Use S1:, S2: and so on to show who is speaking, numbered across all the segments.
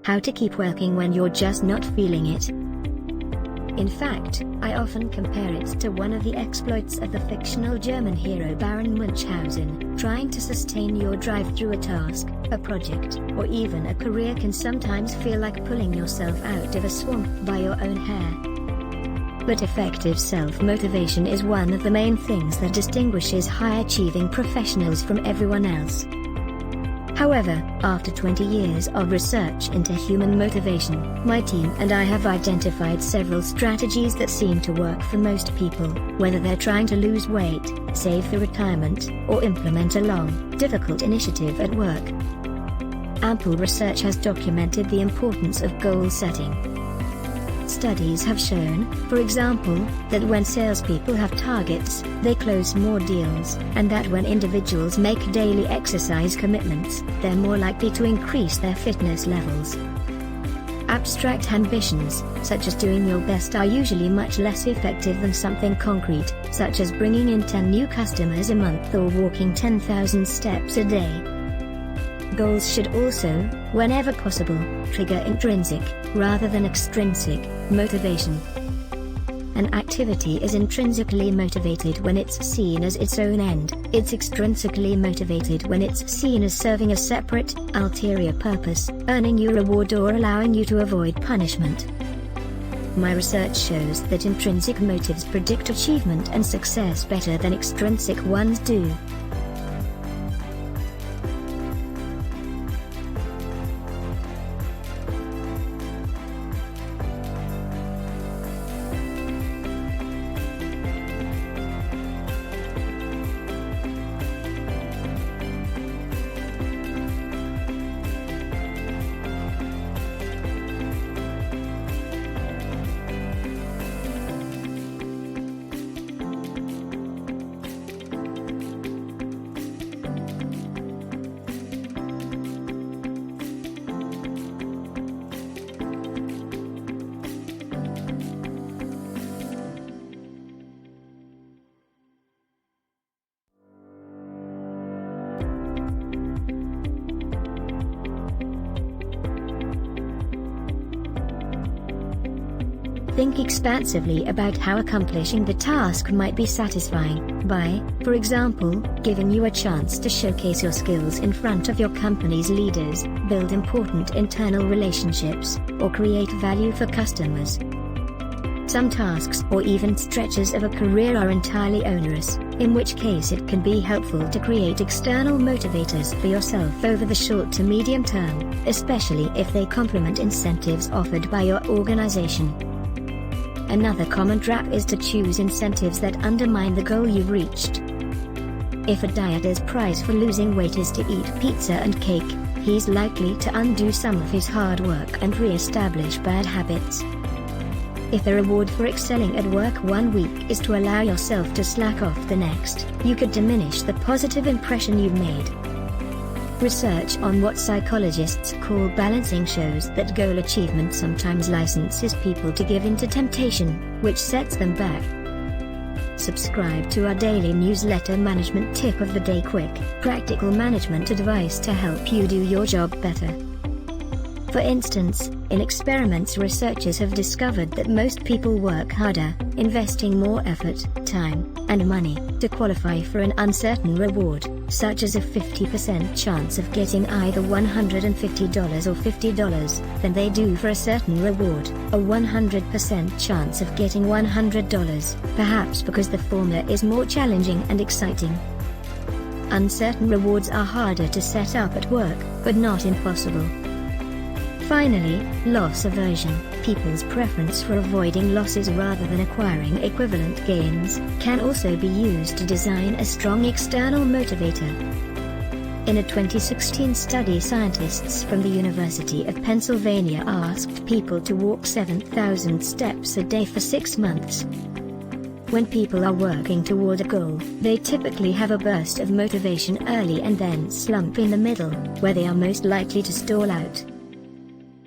S1: How to keep working when you're just not feeling it. In fact, I often compare it to one of the exploits of the fictional German hero Baron Munchausen. Trying to sustain your drive through a task, a project, or even a career can sometimes feel like pulling yourself out of a swamp by your own hair. But effective self-motivation is one of the main things that distinguishes high-achieving professionals from everyone else. However, after 20 years of research into human motivation, my team and I have identified several strategies that seem to work for most people, whether they're trying to lose weight, save for retirement, or implement a long, difficult initiative at work. Ample research has documented the importance of goal setting. Studies have shown, for example, that when salespeople have targets, they close more deals, and that when individuals make daily exercise commitments, they're more likely to increase their fitness levels. Abstract ambitions, such as doing your best, are usually much less effective than something concrete, such as bringing in 10 new customers a month or walking 10,000 steps a day. Goals should also, whenever possible, trigger intrinsic, rather than extrinsic, motivation. An activity is intrinsically motivated when it's seen as its own end. It's extrinsically motivated when it's seen as serving a separate, ulterior purpose, earning you reward or allowing you to avoid punishment. My research shows that intrinsic motives predict achievement and success better than extrinsic ones do. Think expansively about how accomplishing the task might be satisfying, by, for example, giving you a chance to showcase your skills in front of your company's leaders, build important internal relationships, or create value for customers. Some tasks or even stretches of a career are entirely onerous, in which case it can be helpful to create external motivators for yourself over the short to medium term, especially if they complement incentives offered by your organization. Another common trap is to choose incentives that undermine the goal you've reached. If a dieter's prize for losing weight is to eat pizza and cake, he's likely to undo some of his hard work and re-establish bad habits. If the reward for excelling at work one week is to allow yourself to slack off the next, you could diminish the positive impression you've made. Research on what psychologists call balancing shows that goal achievement sometimes licenses people to give in to temptation, which sets them back. Subscribe to our daily newsletter Management Tip of the Day, quick, practical management advice to help you do your job better. For instance, in experiments, researchers have discovered that most people work harder, investing more effort, time, and money, to qualify for an uncertain reward, such as a 50% chance of getting either $150 or $50, than they do for a certain reward, a 100% chance of getting $100, perhaps because the former is more challenging and exciting. Uncertain rewards are harder to set up at work, but not impossible. Finally, loss aversion. People's preference for avoiding losses rather than acquiring equivalent gains can also be used to design a strong external motivator. In a 2016 study, scientists from the University of Pennsylvania asked people to walk 7,000 steps a day for 6 months. When people are working toward a goal, they typically have a burst of motivation early and then slump in the middle, where they are most likely to stall out.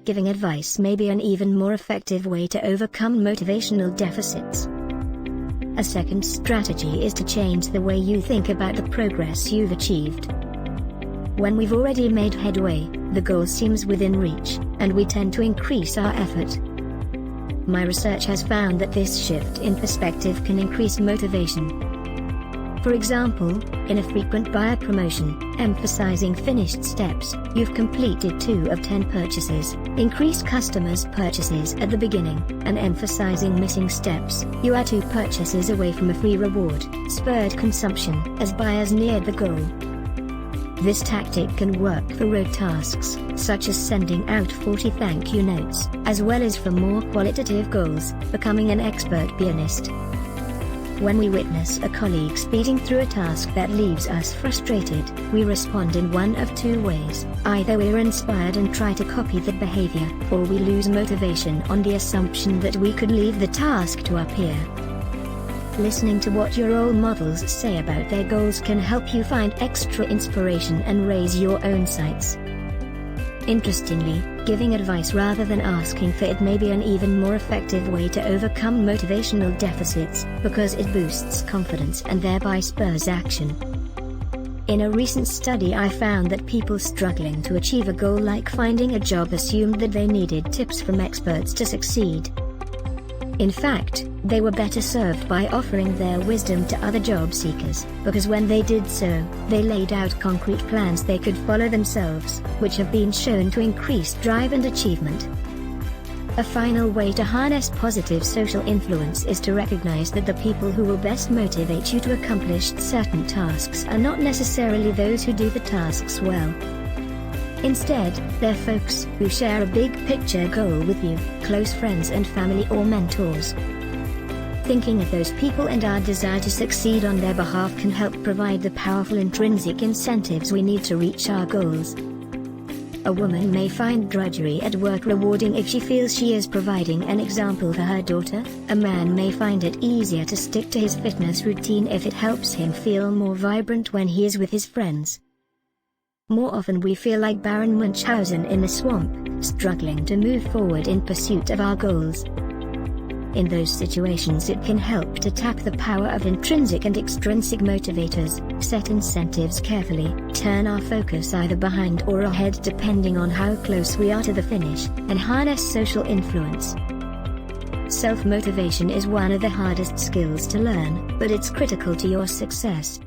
S1: Giving advice may be an even more effective way to overcome motivational deficits. A second strategy is to change the way you think about the progress you've achieved. When we've already made headway, the goal seems within reach, and we tend to increase our effort. My research has found that this shift in perspective can increase motivation. For example, in a frequent buyer promotion, emphasizing finished steps, you've completed 2 of 10 purchases, increased customers' purchases at the beginning, and emphasizing missing steps, you are 2 purchases away from a free reward, spurred consumption as buyers neared the goal. This tactic can work for rote tasks, such as sending out 40 thank you notes, as well as for more qualitative goals, becoming an expert pianist. When we witness a colleague speeding through a task that leaves us frustrated, we respond in one of 2 ways: either we're inspired and try to copy the behavior, or we lose motivation on the assumption that we could leave the task to our peer. Listening to what your role models say about their goals can help you find extra inspiration and raise your own sights. Interestingly, giving advice rather than asking for it may be an even more effective way to overcome motivational deficits, because it boosts confidence and thereby spurs action. In a recent study, I found that people struggling to achieve a goal like finding a job assumed that they needed tips from experts to succeed. In fact, they were better served by offering their wisdom to other job seekers, because when they did so, they laid out concrete plans they could follow themselves, which have been shown to increase drive and achievement. A final way to harness positive social influence is to recognize that the people who will best motivate you to accomplish certain tasks are not necessarily those who do the tasks well. Instead, they're folks who share a big picture goal with you, close friends and family or mentors. Thinking of those people and our desire to succeed on their behalf can help provide the powerful intrinsic incentives we need to reach our goals. A woman may find drudgery at work rewarding if she feels she is providing an example for her daughter. A man may find it easier to stick to his fitness routine if it helps him feel more vibrant when he is with his friends. More often we feel like Baron Munchausen in the swamp, struggling to move forward in pursuit of our goals. In those situations, it can help to tap the power of intrinsic and extrinsic motivators, set incentives carefully, turn our focus either behind or ahead depending on how close we are to the finish, and harness social influence. Self-motivation is one of the hardest skills to learn, but it's critical to your success.